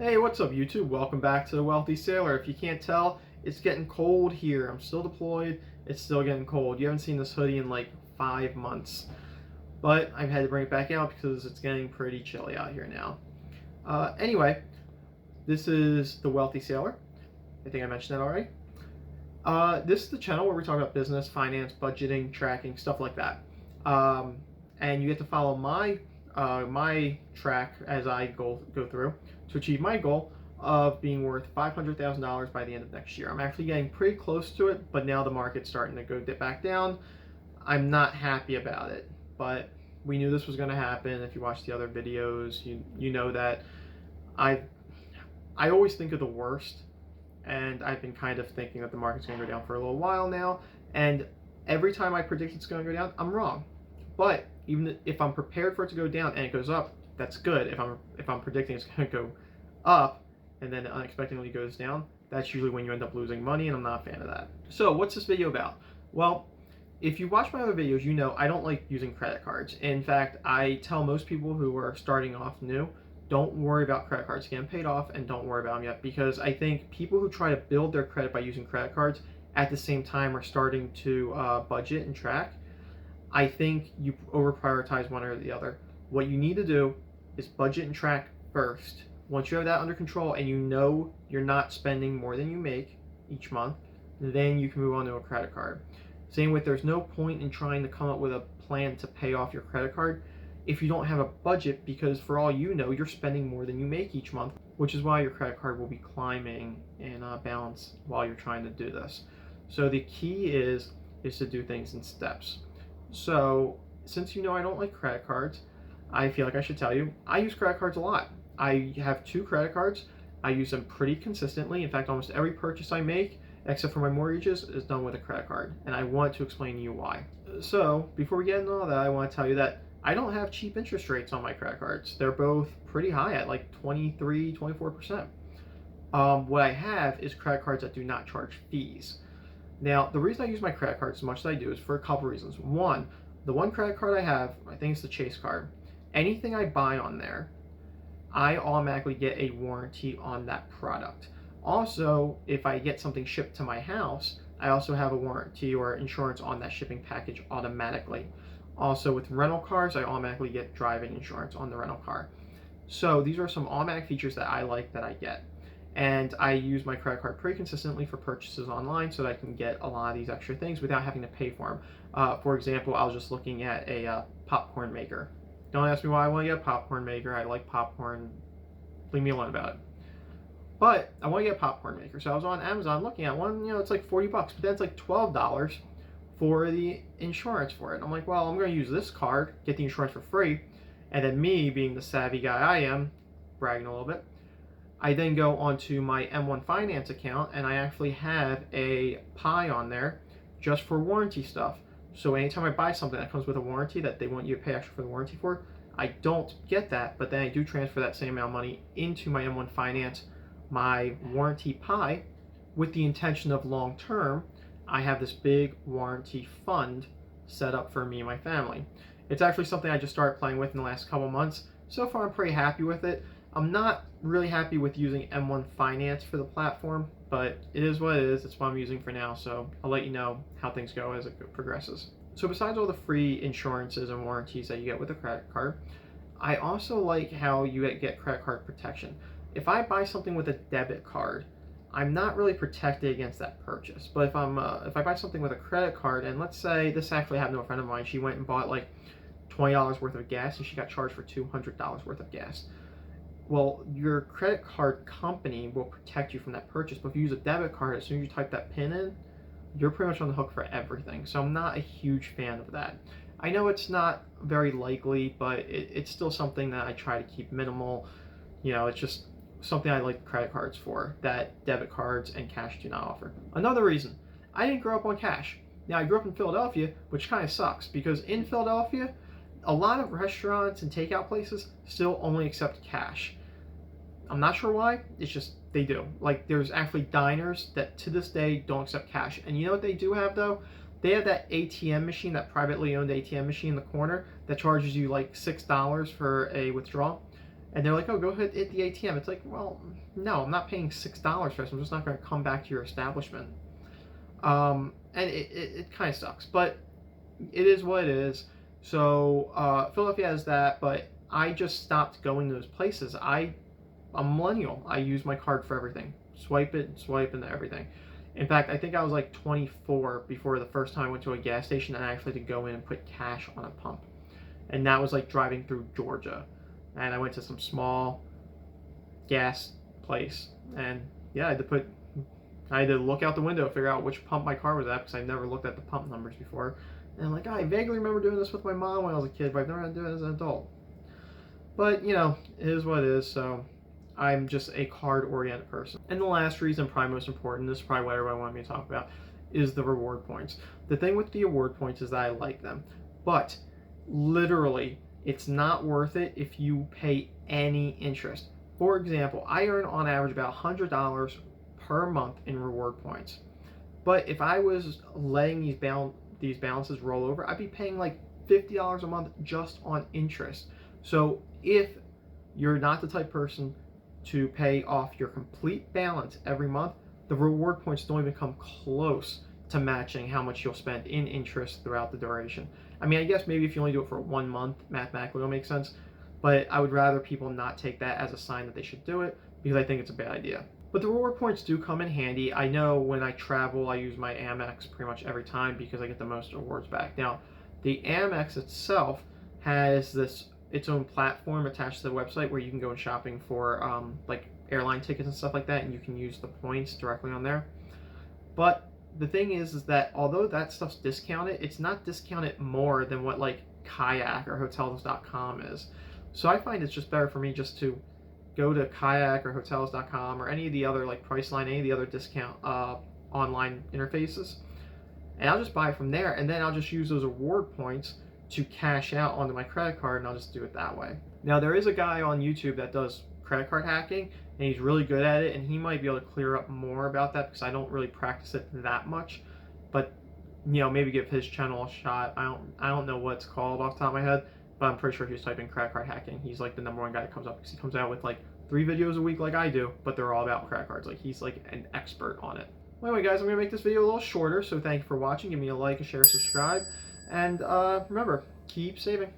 Hey, what's up YouTube? Welcome back to The Wealthy Sailor. If you can't tell, it's getting cold here. I'm still deployed. It's still getting cold. You haven't seen this hoodie in like 5 months. But I've had to bring it back out because it's getting pretty chilly out here now. Anyway, this is The Wealthy Sailor. I think I mentioned that already. This is the channel where we talk about business, finance, budgeting, tracking, stuff like that. And you get to follow my track as I go through to achieve my goal of being worth $500,000 by the end of next year. I'm actually getting pretty close to it, but now the market's starting to go dip back down. I'm not happy about it, but we knew this was going to happen. If you watch the other videos, you know that I always think of the worst, and I've been kind of thinking that the market's going to go down for a little while now, and every time I predict it's going to go down, I'm wrong. But even if I'm prepared for it to go down and it goes up, that's good. If I'm predicting it's going to go up and then it unexpectedly goes down, that's usually when you end up losing money, and I'm not a fan of that. So what's this video about? Well, if you watch my other videos, you know I don't like using credit cards. In fact, I tell most people who are starting off new, don't worry about credit cards getting paid off, and don't worry about them yet, because I think people who try to build their credit by using credit cards at the same time are starting to budget and track. I think you over prioritize one or the other. What you need to do is budget and track first. Once you have that under control and you know you're not spending more than you make each month, then you can move on to a credit card. Same with, there's no point in trying to come up with a plan to pay off your credit card if you don't have a budget, because for all you know, you're spending more than you make each month, which is why your credit card will be climbing in balance while you're trying to do this. So the key is to do things in steps. So since you know I don't like credit cards, I feel like I should tell you, I use credit cards a lot. I have 2 credit cards. I use them pretty consistently. In fact, almost every purchase I make, except for my mortgages, is done with a credit card. And I want to explain to you why. So before we get into all that, I want to tell you that I don't have cheap interest rates on my credit cards. They're both pretty high at like 23, 24%. What I have is credit cards that do not charge fees. Now, the reason I use my credit card as much as I do is for a couple reasons. One, the one credit card I have, I think it's the Chase card. Anything I buy on there, I automatically get a warranty on that product. Also, if I get something shipped to my house, I also have a warranty or insurance on that shipping package automatically. Also, with rental cars, I automatically get driving insurance on the rental car. So these are some automatic features that I like that I get. And I use my credit card pretty consistently for purchases online so that I can get a lot of these extra things without having to pay for them. For example, I was just looking at a popcorn maker. Don't ask me why I want to get a popcorn maker. I like popcorn. Leave me alone about it. But I want to get a popcorn maker. So I was on Amazon looking at one. It's like $40, but then it's like $12 for the insurance for it. I'm like, well, I'm going to use this card, get the insurance for free. And then me, being the savvy guy I am, bragging a little bit, I then go onto my M1 Finance account, and I actually have a pie on there just for warranty stuff. So anytime I buy something that comes with a warranty that they want you to pay extra for the warranty for, I don't get that, but then I do transfer that same amount of money into my M1 Finance, my warranty pie, with the intention of long term, I have this big warranty fund set up for me and my family. It's actually something I just started playing with in the last couple months. So far, I'm pretty happy with it. I'm not really happy with using M1 Finance for the platform, but it is what it is. It's what I'm using for now, so I'll let you know how things go as it progresses. So besides all the free insurances and warranties that you get with a credit card, I also like how you get credit card protection. If I buy something with a debit card, I'm not really protected against that purchase. But if I buy something with a credit card, and let's say this actually happened to a friend of mine, she went and bought like $20 worth of gas, and she got charged for $200 worth of gas. Well, your credit card company will protect you from that purchase, but if you use a debit card, as soon as you type that PIN in, you're pretty much on the hook for everything. So I'm not a huge fan of that. I know it's not very likely, but it's still something that I try to keep minimal. It's just something I like credit cards for that debit cards and cash do not offer. Another reason, I didn't grow up on cash. Now, I grew up in Philadelphia, which kind of sucks, because in Philadelphia, a lot of restaurants and takeout places still only accept cash. I'm not sure why, it's just they do. Like, there's actually diners that to this day don't accept cash. And you know what they do have though? They have that ATM machine, that privately owned ATM machine in the corner that charges you like $6 for a withdrawal. And they're like, oh, go ahead, hit the ATM. It's like, well, no, I'm not paying $6 for this. I'm just not going to come back to your establishment. And it kind of sucks, but it is what it is. So Philadelphia has that, but I just stopped going to those places. I'm a millennial. I use my card for everything. Swipe it, swipe into everything. In fact, I think I was like 24 before the first time I went to a gas station and I actually had to go in and put cash on a pump. And that was like driving through Georgia. And I went to some small gas place. And yeah, I had to look out the window, figure out which pump my car was at because I never looked at the pump numbers before. And I'm like, I vaguely remember doing this with my mom when I was a kid, but I've never had to do it as an adult. But, you know, it is what it is, so I'm just a card-oriented person. And the last reason, probably most important, this is probably what everybody wanted me to talk about, is the reward points. The thing with the award points is that I like them. But, literally, it's not worth it if you pay any interest. For example, I earn on average about $100 per month in reward points. But if I was letting these balances roll over, I'd be paying like $50 a month just on interest. So if you're not the type person to pay off your complete balance every month, the reward points don't even come close to matching how much you'll spend in interest throughout the duration. I mean, I guess maybe if you only do it for 1 month, mathematically it'll make sense, but I would rather people not take that as a sign that they should do it because I think it's a bad idea. But the reward points do come in handy. I know when I travel, I use my Amex pretty much every time because I get the most rewards back. Now, the Amex itself has its own platform attached to the website where you can go shopping for like airline tickets and stuff like that, and you can use the points directly on there. But the thing is that although that stuff's discounted, it's not discounted more than what like Kayak or Hotels.com is. So I find it's just better for me just to go to Kayak or Hotels.com or any of the other like Priceline, any of the other discount online interfaces, and I'll just buy from there, and then I'll just use those award points to cash out onto my credit card, and I'll just do it that way. Now there is a guy on YouTube that does credit card hacking, and he's really good at it, and he might be able to clear up more about that because I don't really practice it that much. But you know, maybe give his channel a shot. I don't know what it's called off the top of my head, but I'm pretty sure if you type in credit card hacking, he's like the #1 guy that comes up because he comes out with like 3 videos a week like I do, but they're all about credit cards. Like he's like an expert on it. Well, anyway, guys, I'm gonna make this video a little shorter, so thank you for watching. Give me a like, a share, subscribe, and remember, keep saving.